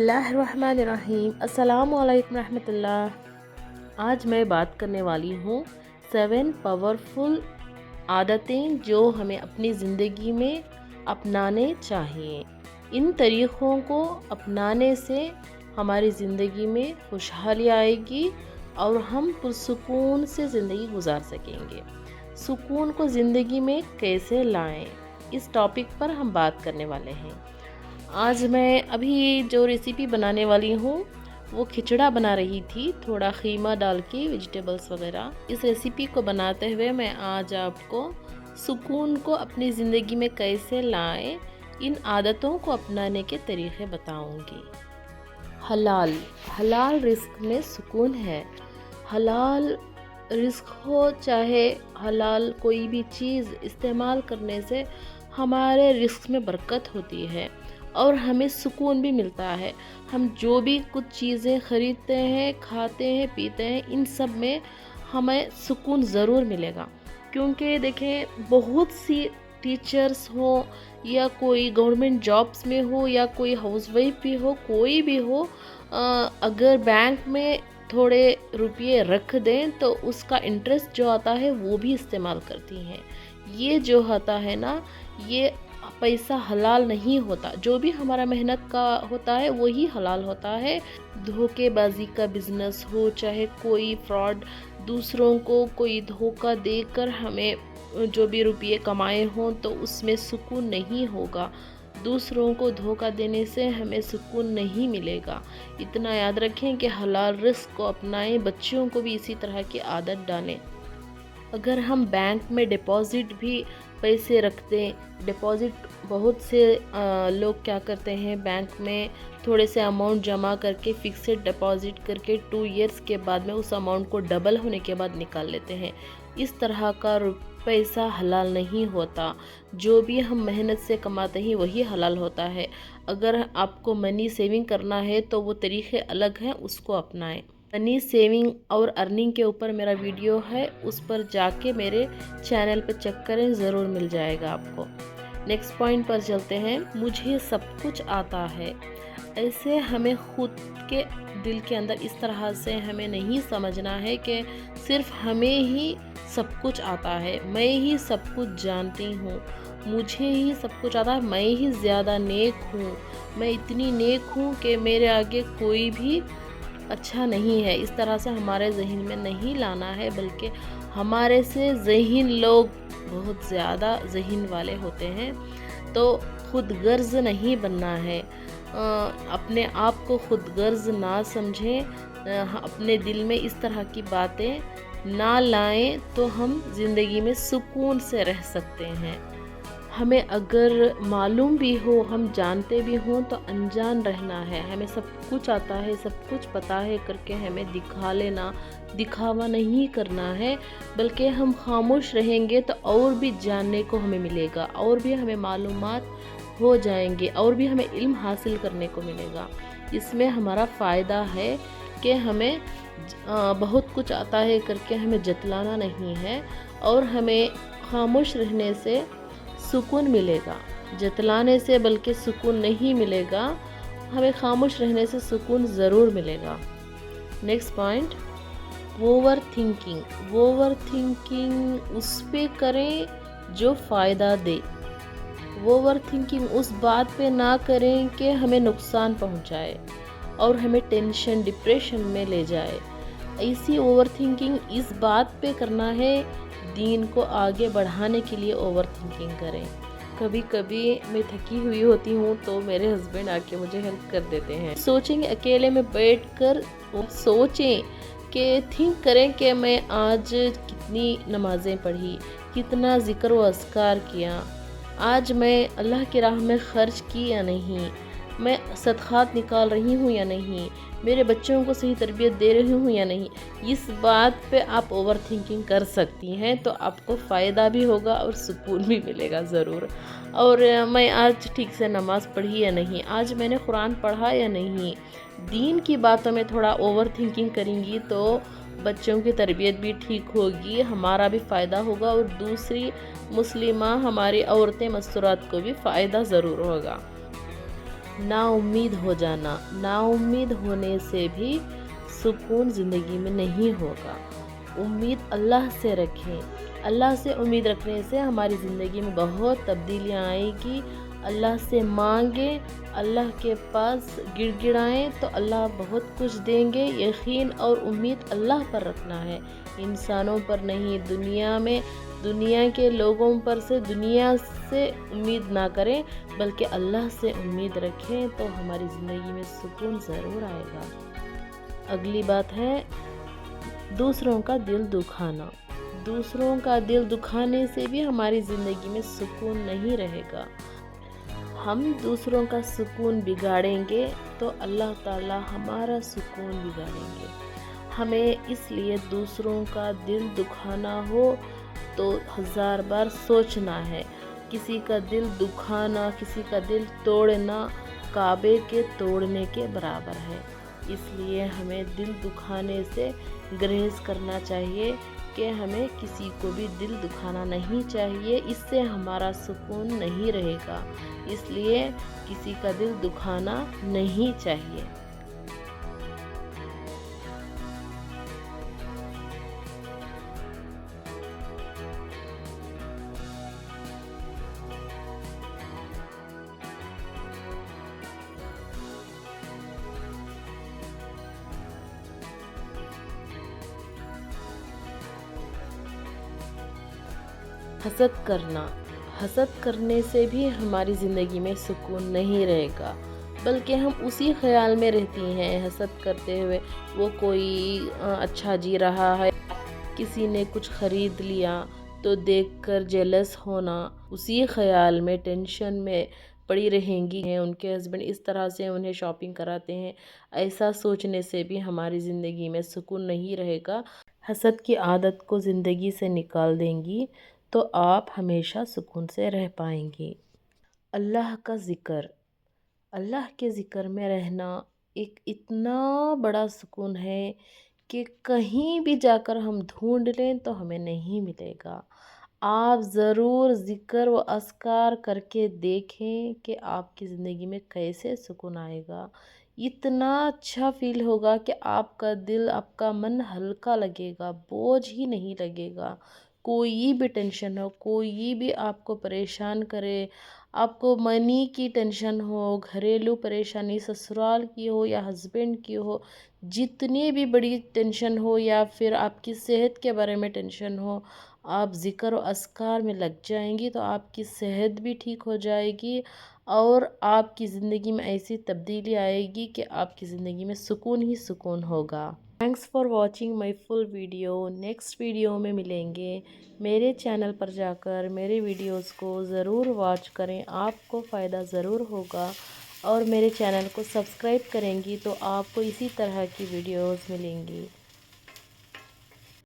बिस्मिल्लाहिर्रहमानिर्रहीम। अस्सलाम वालेकुम रहमतुल्लाह। आज मैं बात करने वाली हूँ 7 पावरफुल आदतें जो हमें अपनी ज़िंदगी में अपनाने चाहिए। इन तरीक़ों को अपनाने से हमारी ज़िंदगी में खुशहाली आएगी और हम पुरसुकून से ज़िंदगी गुजार सकेंगे। सुकून को ज़िंदगी में कैसे लाएं, इस टॉपिक पर हम बात करने वाले हैं। आज मैं अभी जो रेसिपी बनाने वाली हूँ वो खिचड़ा बना रही थी, थोड़ा ख़ीमा डाल के, वेजिटेबल्स वगैरह। इस रेसिपी को बनाते हुए मैं आज आपको सुकून को अपनी ज़िंदगी में कैसे लाएं, इन आदतों को अपनाने के तरीक़े बताऊंगी। हलाल रिस्क में सुकून है। हलाल रिस्क हो चाहे हलाल कोई भी चीज़ इस्तेमाल करने से हमारे रिस्क में बरकत होती है और हमें सुकून भी मिलता है। हम जो भी कुछ चीज़ें ख़रीदते हैं, खाते हैं, पीते हैं, इन सब में हमें सुकून ज़रूर मिलेगा। क्योंकि देखें, बहुत सी टीचर्स हो या कोई गवर्नमेंट जॉब्स में हो या कोई हाउसवाइफ भी हो, कोई भी हो, अगर बैंक में थोड़े रुपये रख दें तो उसका इंटरेस्ट जो आता है वो भी इस्तेमाल करती हैं। ये जो होता है ना, ये पैसा हलाल नहीं होता। जो भी हमारा मेहनत का होता है वही हलाल होता है। धोखेबाजी का बिजनेस हो, चाहे कोई फ्रॉड, दूसरों को कोई धोखा देकर हमें जो भी रुपये कमाए हों तो उसमें सुकून नहीं होगा। दूसरों को धोखा देने से हमें सुकून नहीं मिलेगा। इतना याद रखें कि हलाल रिस्क को अपनाएं, बच्चों को भी इसी तरह की आदत डालें। अगर हम बैंक में डिपॉज़िट भी पैसे रखते हैं, डिपॉज़िट बहुत से लोग क्या करते हैं, बैंक में थोड़े से अमाउंट जमा करके फिक्सेड डिपॉज़िट करके 2 इयर्स के बाद में उस अमाउंट को डबल होने के बाद निकाल लेते हैं। इस तरह का पैसा हलाल नहीं होता। जो भी हम मेहनत से कमाते हैं वही हलाल होता है। अगर आपको मनी सेविंग करना है तो वो तरीक़े अलग हैं, उसको अपनाएं। मनी सेविंग और अर्निंग के ऊपर मेरा वीडियो है, उस पर जाके मेरे चैनल पे चेक करें, ज़रूर मिल जाएगा आपको। नेक्स्ट पॉइंट पर चलते हैं। मुझे सब कुछ आता है। ऐसे हमें खुद के दिल के अंदर इस तरह से हमें नहीं समझना है कि सिर्फ हमें ही सब कुछ आता है, मैं ही सब कुछ जानती हूँ, मुझे ही सब कुछ आता है, मैं ही ज़्यादा नेक हूँ, मैं इतनी नेक हूँ कि मेरे आगे कोई भी अच्छा नहीं है। इस तरह से हमारे जहन में नहीं लाना है, बल्कि हमारे से ज़हीन लोग बहुत ज़्यादा ज़हीन वाले होते हैं। तो खुद गर्ज नहीं बनना है। अपने आप को खुद गर्ज ना समझें, अपने दिल में इस तरह की बातें ना लाएं तो हम ज़िंदगी में सुकून से रह सकते हैं। हमें अगर मालूम भी हो, हम जानते भी हों तो अनजान रहना है। हमें सब कुछ आता है, सब कुछ पता है करके हमें दिखावा नहीं करना है, बल्कि हम खामोश रहेंगे तो और भी जानने को हमें मिलेगा, और भी हमें मालूमात हो जाएंगे, और भी हमें इल्म हासिल करने को मिलेगा। इसमें हमारा फ़ायदा है कि हमें बहुत कुछ आता है करके हमें जतलाना नहीं है, और हमें खामोश रहने से सुकून मिलेगा, जतलाने से बल्कि सुकून नहीं मिलेगा। हमें खामोश रहने से सुकून ज़रूर मिलेगा। नेक्स्ट पॉइंट, ओवर थिंकिंग उस पे करें जो फ़ायदा दे। ओवर थिंकिंग उस बात पे ना करें कि हमें नुकसान पहुंचाए और हमें टेंशन, डिप्रेशन में ले जाए। ऐसी ओवर थिंकिंग इस बात पे करना है, दीन को आगे बढ़ाने के लिए ओवर थिंकिंग करें। कभी कभी मैं थकी हुई होती हूँ तो मेरे हस्बैंड आके मुझे हेल्प कर देते हैं। सोचेंगे, अकेले में बैठकर सोचें कि थिंक करें कि मैं आज कितनी नमाज़ें पढ़ी, कितना ज़िक्र व अस्कार किया, आज मैं अल्लाह की राह में ख़र्च की या नहीं, मैं सदक़ात निकाल रही हूँ या नहीं, मेरे बच्चों को सही तरबियत दे रही हूँ या नहीं। इस बात पे आप ओवर थिंकिंग कर सकती हैं तो आपको फ़ायदा भी होगा और सुकून भी मिलेगा ज़रूर। और मैं आज ठीक से नमाज़ पढ़ी या नहीं, आज मैंने कुरान पढ़ा या नहीं, दीन की बातों में थोड़ा ओवर थिंकिंग करेंगी तो बच्चों की तरबियत भी ठीक होगी, हमारा भी फ़ायदा होगा और दूसरी मुस्लिमा हमारी औरतें मस्तूरात को भी फ़ायदा ज़रूर होगा। نا امید ہو جانا، نا امید ہونے سے بھی سکون زندگی میں نہیں ہوگا۔ امید اللہ سے رکھیں، اللہ سے امید رکھنے سے ہماری زندگی میں بہت تبدیلیاں آئیں گی۔ اللہ سے مانگیں، اللہ کے پاس گڑ گڑائیں تو اللہ بہت کچھ دیں گے۔ یقین اور امید اللہ پر رکھنا ہے، انسانوں پر نہیں۔ دنیا کے لوگوں پر سے، دنیا سے امید نہ کریں بلکہ اللہ سے امید رکھیں تو ہماری زندگی میں سکون ضرور آئے گا۔ اگلی بات ہے دوسروں کا دل دکھانا۔ دوسروں کا دل دکھانے سے بھی ہماری زندگی میں سکون نہیں رہے گا۔ ہم دوسروں کا سکون بگاڑیں گے تو اللہ تعالی ہمارا سکون بگاڑیں گے۔ ہمیں اس لیے دوسروں کا دل دکھانا ہو تو 1000 بار سوچنا ہے۔ کسی کا دل دکھانا، کسی کا دل توڑنا کعبے کے توڑنے کے برابر ہے۔ اس لیے ہمیں دل دکھانے سے گریز کرنا چاہیے کہ ہمیں کسی کو بھی دل دکھانا نہیں چاہیے، اس سے ہمارا سکون نہیں رہے گا۔ اس لیے کسی کا دل دکھانا نہیں چاہیے۔ حسد کرنا، حسد کرنے سے بھی ہماری زندگی میں سکون نہیں رہے گا، بلکہ ہم اسی خیال میں رہتی ہیں حسد کرتے ہوئے۔ وہ کوئی اچھا جی رہا ہے، کسی نے کچھ خرید لیا تو دیکھ کر جیلس ہونا، اسی خیال میں ٹینشن میں پڑی رہیں گی۔ ان کے ہسبینڈ اس طرح سے انہیں شاپنگ کراتے ہیں، ایسا سوچنے سے بھی ہماری زندگی میں سکون نہیں رہے گا۔ حسد کی عادت کو زندگی سے نکال دیں گی تو آپ ہمیشہ سکون سے رہ پائیں گی۔ اللہ کا ذکر، اللہ کے ذکر میں رہنا ایک اتنا بڑا سکون ہے کہ کہیں بھی جا کر ہم ڈھونڈ لیں تو ہمیں نہیں ملے گا۔ آپ ضرور ذکر و اذکار کر کے دیکھیں کہ آپ کی زندگی میں کیسے سکون آئے گا۔ اتنا اچھا فیل ہوگا کہ آپ کا دل، آپ کا من ہلکا لگے گا، بوجھ ہی نہیں لگے گا۔ کوئی بھی ٹینشن ہو، کوئی بھی آپ کو پریشان کرے، آپ کو منی کی ٹینشن ہو، گھریلو پریشانی سسرال کی ہو یا ہسبینڈ کی ہو، جتنی بھی بڑی ٹینشن ہو یا پھر آپ کی صحت کے بارے میں ٹینشن ہو، آپ ذکر و اذکار میں لگ جائیں گی تو آپ کی صحت بھی ٹھیک ہو جائے گی اور آپ کی زندگی میں ایسی تبدیلی آئے گی کہ آپ کی زندگی میں سکون ہی سکون ہوگا۔ Thanks for watching my full video. Next video میں ملیں گے۔ میرے چینل پر جا کر میرے ویڈیوز کو ضرور واچ کریں، آپ کو فائدہ ضرور ہوگا، اور میرے چینل کو سبسکرائب کریں گی تو آپ کو اسی طرح کی ویڈیوز ملیں گی۔